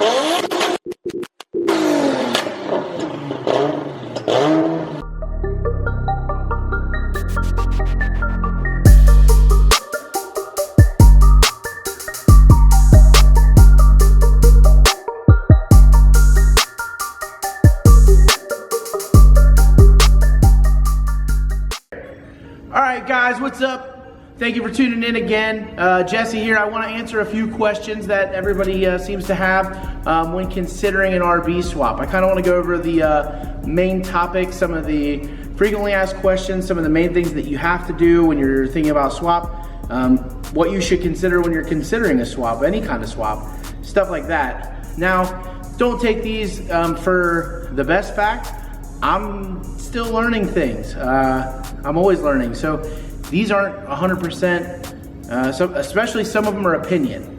Alright guys, what's up? Thank you for tuning in again. Jesse here. I want to answer a few questions that everybody seems to have when considering an RB swap. I kind of want to go over the main topics, some of the frequently asked questions, some of the main things that you have to do when you're thinking about swap, what you should consider when you're considering a swap, any kind of swap, stuff like that. Now, don't take these for the best fact. I'm still learning things. I'm always learning. So these aren't 100%, so especially some of them are opinion.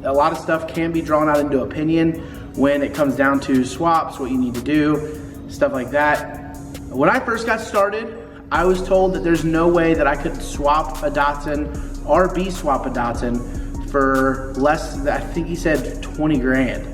A lot of stuff can be drawn out into opinion when it comes down to swaps, what you need to do, stuff like that. When I first got started, I was told that there's no way that I could swap a Datsun, RB swap a Datsun for less than, I think he said 20 grand.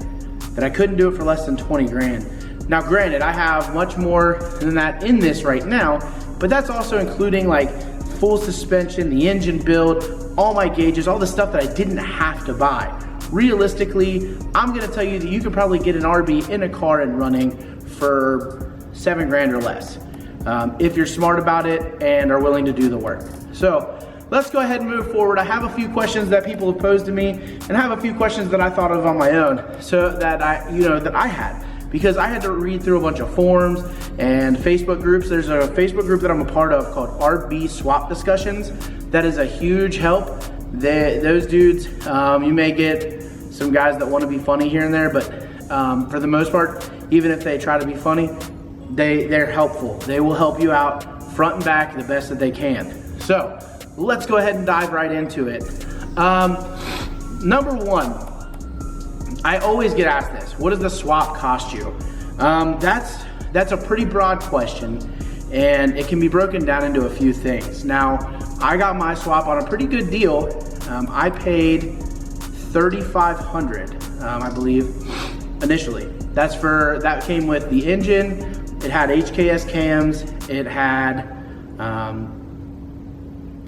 That I couldn't do it for less than 20 grand. Now granted, I have much more than that in this right now, but that's also including like full suspension, the engine build, all my gauges, all the stuff that I didn't have to buy. Realistically, I'm gonna tell you that you could probably get an RB in a car and running for 7 grand or less, if you're smart about it and are willing to do the work. So let's go ahead and move forward. I have a few questions that people have posed to me, and I have a few questions that I thought of on my own, so that I had. Because I had to read through a bunch of forums and Facebook groups. There's a Facebook group that I'm a part of called RB Swap Discussions. That is a huge help. Those dudes, you may get some guys that want to be funny here and there, but for the most part, even if they try to be funny, they're helpful. They will help you out front and back the best that they can. So let's go ahead and dive right into it. Number one, I always get asked this: what does the swap cost you? That's a pretty broad question, and it can be broken down into a few things. Now, I got my swap on a pretty good deal. I paid $3,500, I believe, initially. That came with the engine. It had HKS cams. It had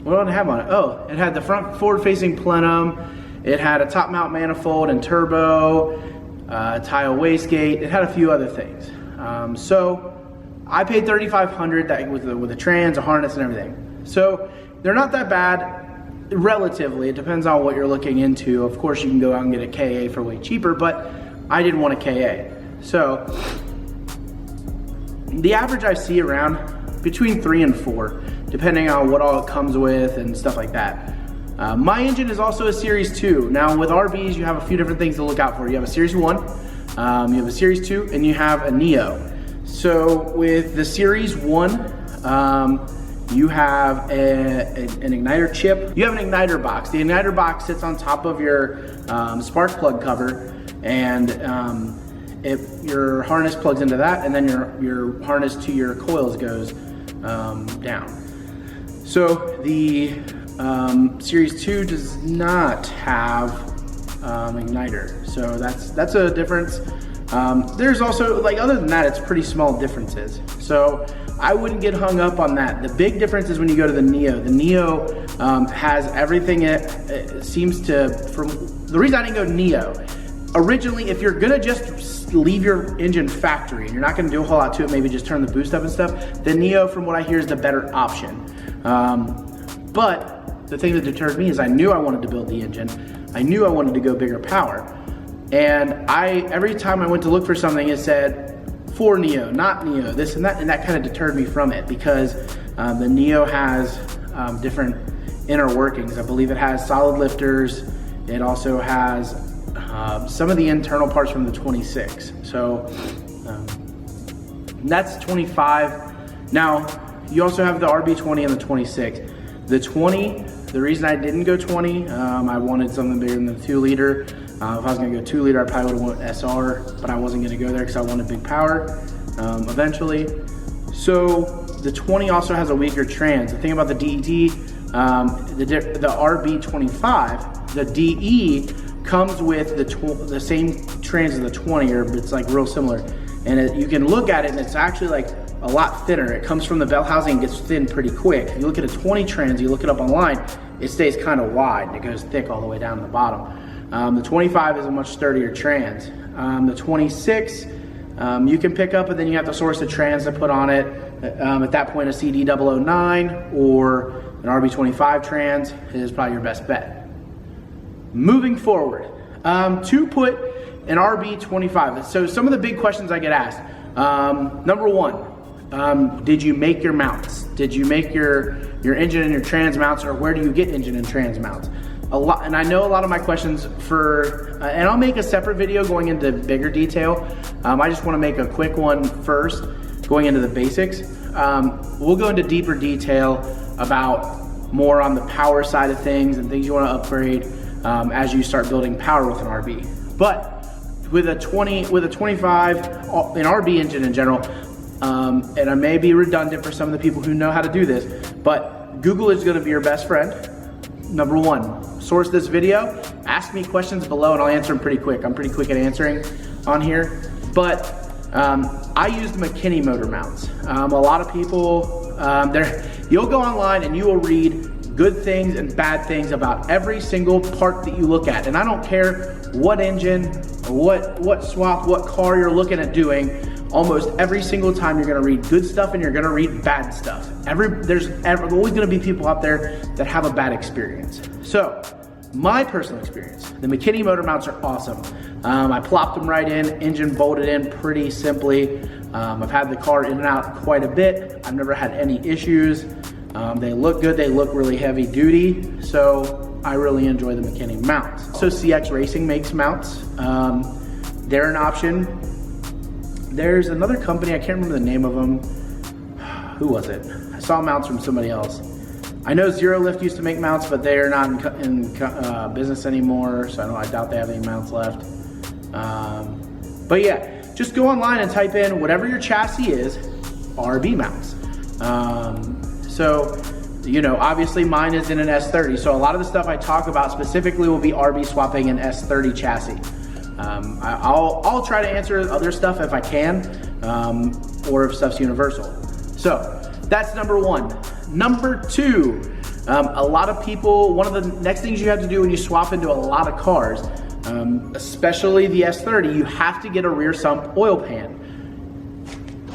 what did it have on it? Oh, it had the front forward-facing plenum. It had a top mount manifold and turbo, tile wastegate. It had a few other things. So I paid $3,500 that with a trans, a harness, and everything. So they're not that bad, relatively. It depends on what you're looking into. Of course, you can go out and get a KA for way cheaper, but I didn't want a KA. So the average I see around between 3 and 4, depending on what all it comes with and stuff like that. My engine is also a Series 2. Now with RBs, you have a few different things to look out for. You have a Series 1, you have a Series 2, and you have a Neo. So with the Series 1, you have an igniter chip. You have an igniter box. The igniter box sits on top of your spark plug cover, and your harness plugs into that, and then your harness to your coils goes down. So the Series 2 does not have igniter, so that's a difference. There's also, like, other than that, it's pretty small differences, so I wouldn't get hung up on that. The big difference is when you go to the Neo. The Neo has everything. It seems to, from the reason I didn't go Neo, originally, if you're gonna just leave your engine factory and you're not gonna do a whole lot to it, maybe just turn the boost up and stuff, the Neo, from what I hear, is the better option. But the thing that deterred me is I knew I wanted to build the engine. I knew I wanted to go bigger power. And every time I went to look for something, it said, for Neo, not Neo, this and that kind of deterred me from it, because the Neo has different inner workings. I believe it has solid lifters. It also has some of the internal parts from the 26. So that's 25. Now, you also have the RB20 and the 26. The 20, the reason I didn't go 20, I wanted something bigger than the 2 liter. If I was gonna go 2 liter, I probably would have went SR, but I wasn't gonna go there because I wanted big power eventually. So the 20 also has a weaker trans. The thing about the DET, the RB25, the DE comes with the same trans as the 20, or it's like real similar. And you can look at it and it's actually like a lot thinner. It comes from the belt housing and gets thin pretty quick. If you look at a 20 trans, you look it up online, it stays kind of wide and it goes thick all the way down to the bottom. The 25 is a much sturdier trans. The 26, you can pick up, and then you have to source a trans to put on it. At that point, a CD009 or an RB25 trans is probably your best bet. Moving forward, to put an RB25. So some of the big questions I get asked. Number one, did you make your mounts? Did you make your engine and your trans mounts, or where do you get engine and trans mounts? And I know a lot of my questions and I'll make a separate video going into bigger detail. I just want to make a quick one first, going into the basics. We'll go into deeper detail about more on the power side of things and things you want to upgrade as you start building power with an RB. But with a 25, an RB engine in general, and I may be redundant for some of the people who know how to do this, but Google is going to be your best friend. Number one, source this video, ask me questions below and I'll answer them pretty quick. I'm pretty quick at answering on here. But I used McKinney motor mounts. A lot of people, you'll go online and you will read good things and bad things about every single part that you look at. And I don't care what engine, or what swap, what car you're looking at doing. Almost every single time you're gonna read good stuff and you're gonna read bad stuff. There's always gonna be people out there that have a bad experience. So, my personal experience, the McKinney motor mounts are awesome. I plopped them right in, engine bolted in pretty simply. I've had the car in and out quite a bit. I've never had any issues. They look good, they look really heavy duty. So, I really enjoy the McKinney mounts. So CX Racing makes mounts. They're an option. There's another company, I can't remember the name of them. Who was it? I saw mounts from somebody else. I know Zero Lift used to make mounts, but they are not in business anymore, so I doubt they have any mounts left. But yeah, just go online and type in whatever your chassis is, RB mounts. So, you know, obviously mine is in an S30, so a lot of the stuff I talk about specifically will be RB swapping an S30 chassis. I'll try to answer other stuff if I can, or if stuff's universal. So that's number one. Number two, a lot of people, one of the next things you have to do when you swap into a lot of cars, especially the S30, you have to get a rear sump oil pan.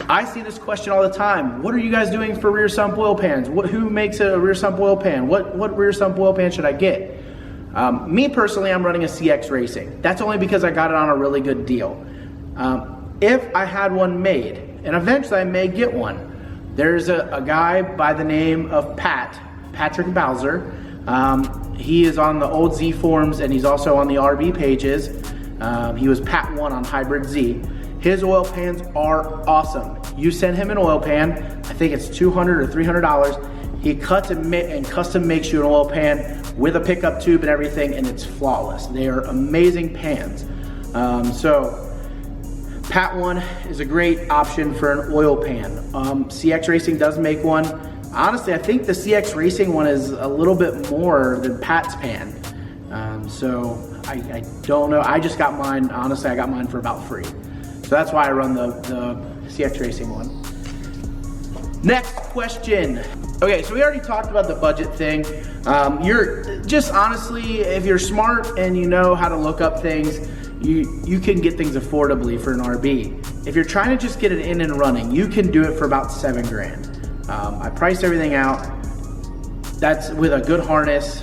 I see this question all the time. What are you guys doing for rear sump oil pans? Who makes a rear sump oil pan? What rear sump oil pan should I get? Me personally, I'm running a CX Racing. That's only because I got it on a really good deal. If I had one made, and eventually I may get one, there's a guy by the name of Patrick Bowser. He is on the old Z forums and he's also on the RB pages. He was Pat1 on Hybrid Z. His oil pans are awesome. You send him an oil pan, I think it's $200 or $300. He cuts and custom makes you an oil pan with a pickup tube and everything, and it's flawless. They are amazing pans. So Pat1 is a great option for an oil pan. CX Racing does make one. Honestly, I think the CX Racing one is a little bit more than Pat's pan. So I don't know. I just got mine, honestly, I got mine for about free. So that's why I run the CX Racing one. Next question. Okay, so we already talked about the budget thing. You're just honestly, if you're smart and you know how to look up things, you can get things affordably for an RB. If you're trying to just get it in and running, you can do it for about $7 grand. I priced everything out. That's with a good harness,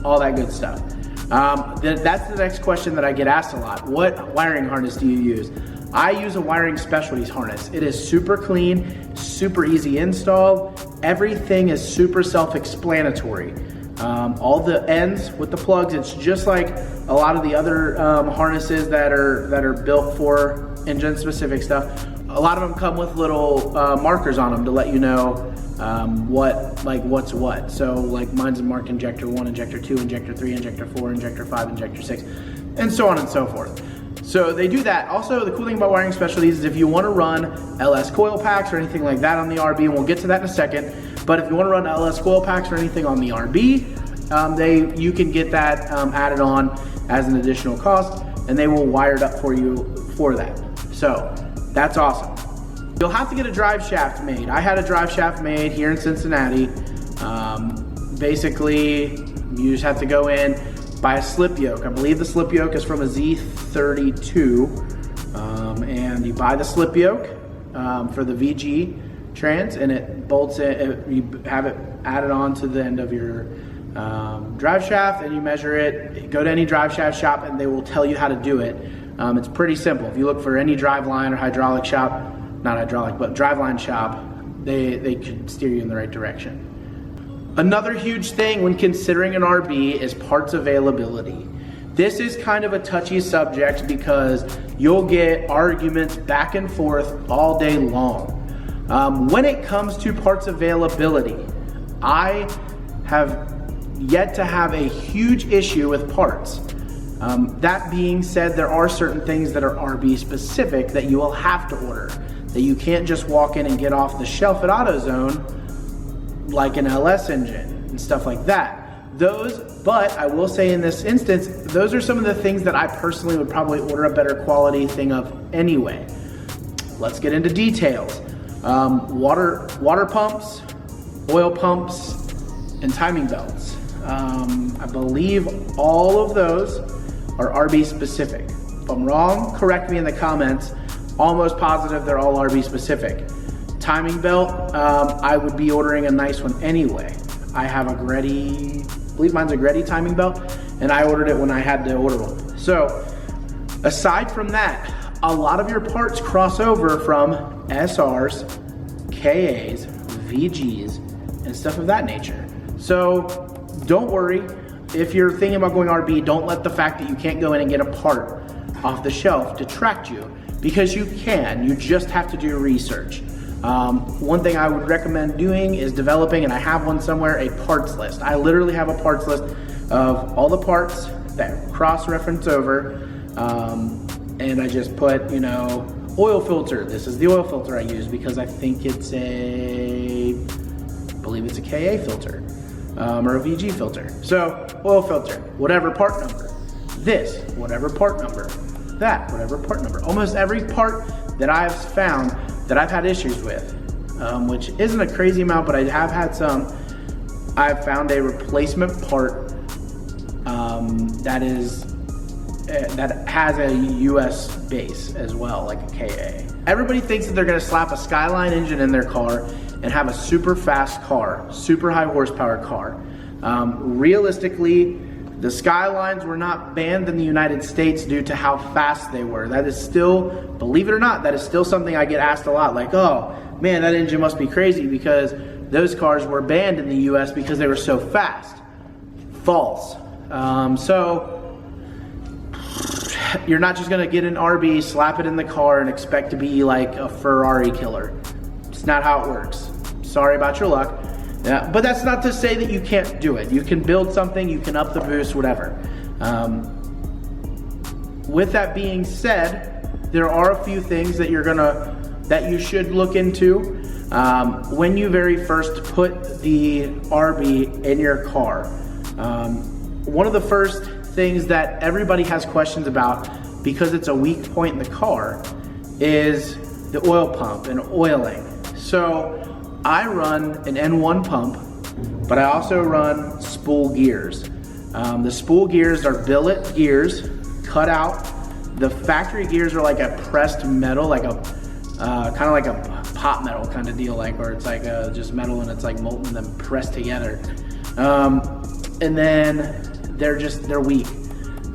all that good stuff. That's the next question that I get asked a lot. What wiring harness do you use? I use a wiring Specialties harness. It is super clean, super easy install. Everything is super self-explanatory. All the ends with the plugs, it's just like a lot of the other harnesses that are built for engine specific stuff. A lot of them come with little markers on them to let you know what's what. So like mine's marked injector 1, injector 2, injector 3, injector 4, injector 5, injector 6, and so on and so forth. So they do that. Also, the cool thing about wiring Specialties is if you want to run LS coil packs or anything like that on the RB, and we'll get to that in a second, but if you want to run LS coil packs or anything on the RB, you can get that added on, as an additional cost, and they will wire it up for you for that. So that's awesome. You'll have to get a drive shaft made. I had a drive shaft made here in Cincinnati. Basically, you just have to go in, buy a slip yoke. I believe the slip yoke is from a Z32, and you buy the slip yoke for the VG trans, and it bolts it. You have it added on to the end of your drive shaft, and you measure it. Go to any drive shaft shop, and they will tell you how to do it. It's pretty simple. If you look for any driveline or hydraulic shop, not hydraulic, but driveline shop, they can steer you in the right direction. Another huge thing when considering an RB is parts availability. This is kind of a touchy subject because you'll get arguments back and forth all day long. When it comes to parts availability, I have yet to have a huge issue with parts. That being said, there are certain things that are RB specific that you will have to order, that you can't just walk in and get off the shelf at AutoZone, like an LS engine and stuff like that. But I will say in this instance, those are some of the things that I personally would probably order a better quality thing of anyway. Let's get into details. Water pumps, oil pumps, and timing belts. I believe all of those are RB specific. If I'm wrong, correct me in the comments. Almost positive they're all RB specific. Timing belt, I would be ordering a nice one anyway. I have a Greddy, I believe mine's a Greddy timing belt, and I ordered it when I had to order one. So, aside from that, a lot of your parts cross over from SRs, KAs, VGs, and stuff of that nature. So, don't worry. If you're thinking about going RB, don't let the fact that you can't go in and get a part off the shelf detract you, because you can. You just have to do research. One thing I would recommend doing is developing, and I have one somewhere, a parts list. I literally have a parts list of all the parts that cross-reference over, and I just put, you know, oil filter. This is the oil filter I use because I think it's I believe it's a KA filter, or a VG filter. So, oil filter, whatever part number. This, whatever part number. That, whatever part number. Almost every part that I've found that I've had issues with, which isn't a crazy amount, but I have had some. I've found a replacement part that has a US base as well, like a KA. Everybody thinks that they're gonna slap a Skyline engine in their car and have a super fast car, super high horsepower car. Realistically, the Skylines were not banned in the United States due to how fast they were. That is still, believe it or not, that is still something I get asked a lot. Like, oh man, that engine must be crazy because those cars were banned in the US because they were so fast. False. So you're not just gonna get an RB, slap it in the car, and expect to be like a Ferrari killer. It's not how it works. Sorry about your luck. Yeah, but that's not to say that you can't do it. You can build something, you can up the boost, whatever. With that being said, there are a few things that you should look into when you very first put the RB in your car. One of the first things that everybody has questions about, because it's a weak point in the car, is the oil pump and oiling. So I run an N1 pump, but I also run spool gears. The spool gears are billet gears, cut out. The factory gears are like a pressed metal, like a kind of like a pot metal kind of deal, like where it's like just metal and it's like molten and then pressed together. And then they're weak.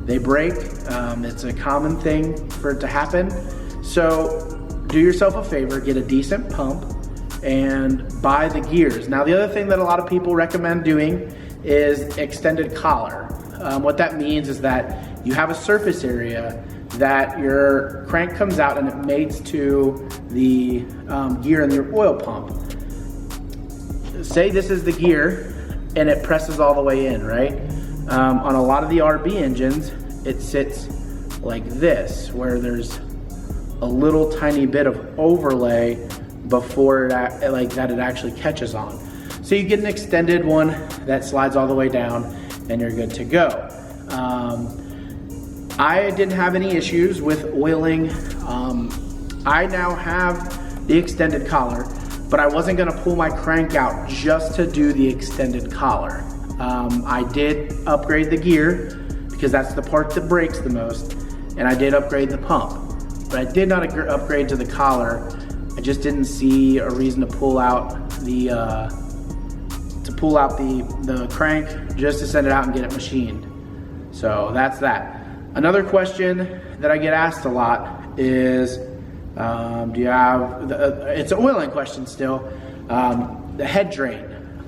They break. It's a common thing for it to happen. So do yourself a favor, get a decent pump, and buy the gears. Now, the other thing that a lot of people recommend doing is extended collar. What that means is that you have a surface area that your crank comes out and it mates to the gear in your oil pump. Say this is the gear and it presses all the way in, right? On a lot of the RB engines, it sits like this, where there's a little tiny bit of overlay before it actually catches on. So you get an extended one that slides all the way down and you're good to go. I didn't have any issues with oiling. I now have the extended collar, but I wasn't gonna pull my crank out just to do the extended collar. I did upgrade the gear because that's the part that breaks the most, and I did upgrade the pump, but I did not upgrade to the collar. I just didn't see a reason to pull out the crank just to send it out and get it machined. So that's that. Another question that I get asked a lot is, do you have, it's an oiling question still, the head drain.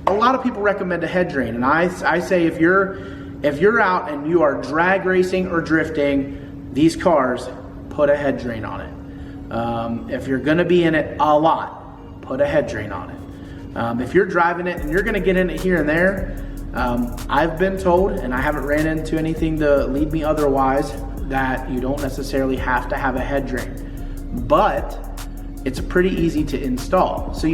A lot of people recommend a head drain, and I say if you're out and you are drag racing or drifting these cars, put a head drain on it. If you're gonna be in it a lot, put a head drain on it. If you're driving it and you're gonna get in it here and there, I've been told, and I haven't ran into anything to lead me otherwise, that you don't necessarily have to have a head drain, but it's pretty easy to install. So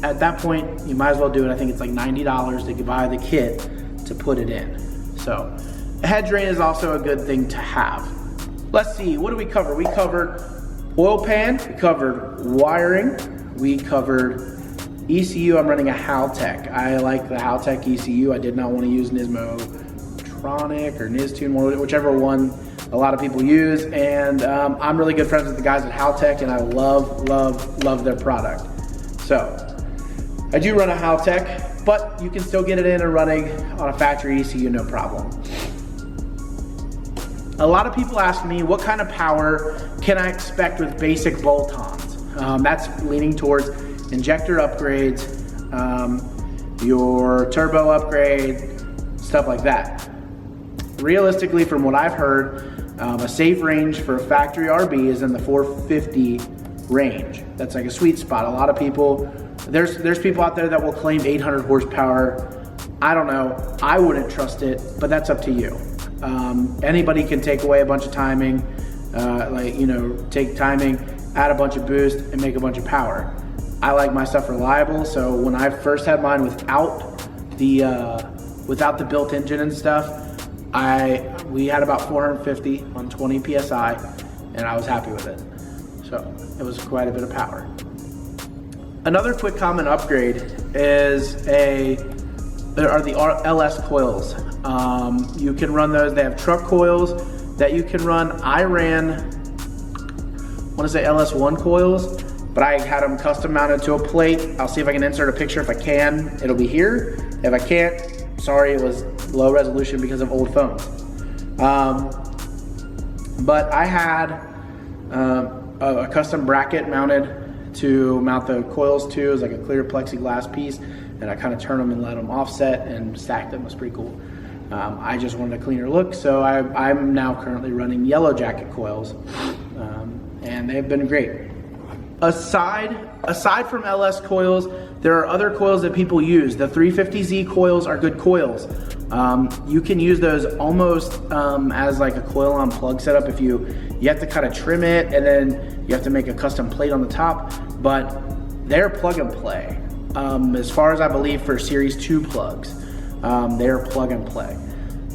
at that point, you might as well do it. I think it's like $90 to buy the kit to put it in. So a head drain is also a good thing to have. Let's see, what do we cover? We covered oil pan, we covered wiring, we covered ECU. I'm running a Haltech. I like the Haltech ECU. I did not want to use Nismotronic or Nistune, whichever one a lot of people use. And I'm really good friends with the guys at Haltech, and I love their product. So I do run a Haltech, but you can still get it in and running on a factory ECU, no problem. A lot of people ask me, what kind of power can I expect with basic bolt-ons? That's leaning towards injector upgrades, your turbo upgrade, stuff like that. Realistically, from what I've heard, a safe range for a factory RB is in the 450 range. That's like a sweet spot. A lot of people, there's people out there that will claim 800 horsepower. I don't know, I wouldn't trust it, but that's up to you. Anybody can take away a bunch of timing, take timing, add a bunch of boost, and make a bunch of power. I like my stuff reliable, so when I first had mine without the built engine and stuff, we had about 450 on 20 PSI, and I was happy with it. So it was quite a bit of power. Another quick common upgrade is there are the LS coils. You can run those. They have truck coils that you can run. I want to say LS1 coils, but I had them custom mounted to a plate. I'll see if I can insert a picture. If I can, it'll be here. If I can't, sorry, it was low resolution because of old phones. But I had a custom bracket mounted to mount the coils to. It was like a clear plexiglass piece, and I kind of turned them and let them offset and stacked them. It was pretty cool. I just wanted a cleaner look, so I'm now currently running Yellow Jacket coils, and they've been great. Aside from LS coils, there are other coils that people use. The 350Z coils are good coils. You can use those almost as like a coil on plug setup. If you have to kind of trim it, and then you have to make a custom plate on the top, but they're plug and play. As far as I believe for Series 2 plugs, they're plug and play.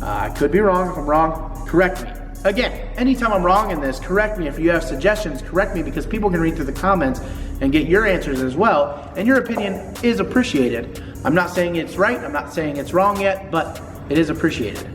I could be wrong. If I'm wrong, correct me. Again, anytime I'm wrong in this, correct me. If you have suggestions, correct me, because people can read through the comments and get your answers as well, and your opinion is appreciated. I'm not saying it's right, I'm not saying it's wrong yet, but it is appreciated.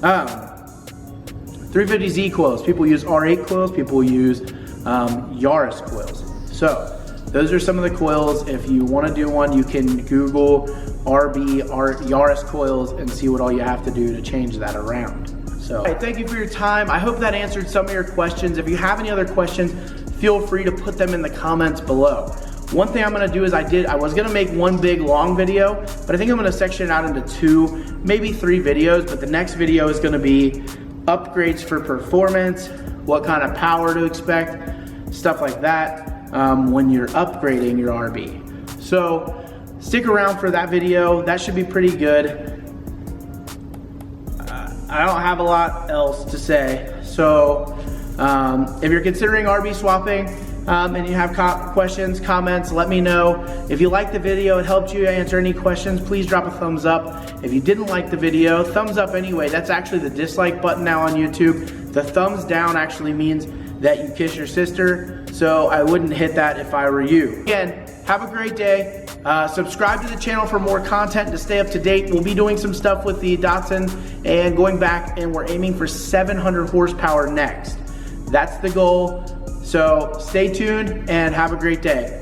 350Z coils, people use R8 coils, people use Yaris coils. So those are some of the coils. If you want to do one, you can Google Yaris coils and see what all you have to do to change that around. So, thank you for your time. I hope that answered some of your questions. If you have any other questions, feel free to put them in the comments below. One thing I'm gonna do is I was gonna make one big long video, but I think I'm gonna section it out into 2, maybe 3 videos, but the next video is gonna be upgrades for performance, what kind of power to expect, stuff like that when you're upgrading your RB. So stick around for that video. That should be pretty good. I don't have a lot else to say. So if you're considering RB swapping and you have questions, comments, let me know. If you liked the video, it helped you answer any questions, please drop a thumbs up. If you didn't like the video, thumbs up anyway. That's actually the dislike button now on YouTube. The thumbs down actually means that you kiss your sister, so I wouldn't hit that if I were you. Again, have a great day. Subscribe to the channel for more content to stay up to date. We'll be doing some stuff with the Datsun and going back, and we're aiming for 700 horsepower next. That's the goal. So stay tuned and have a great day.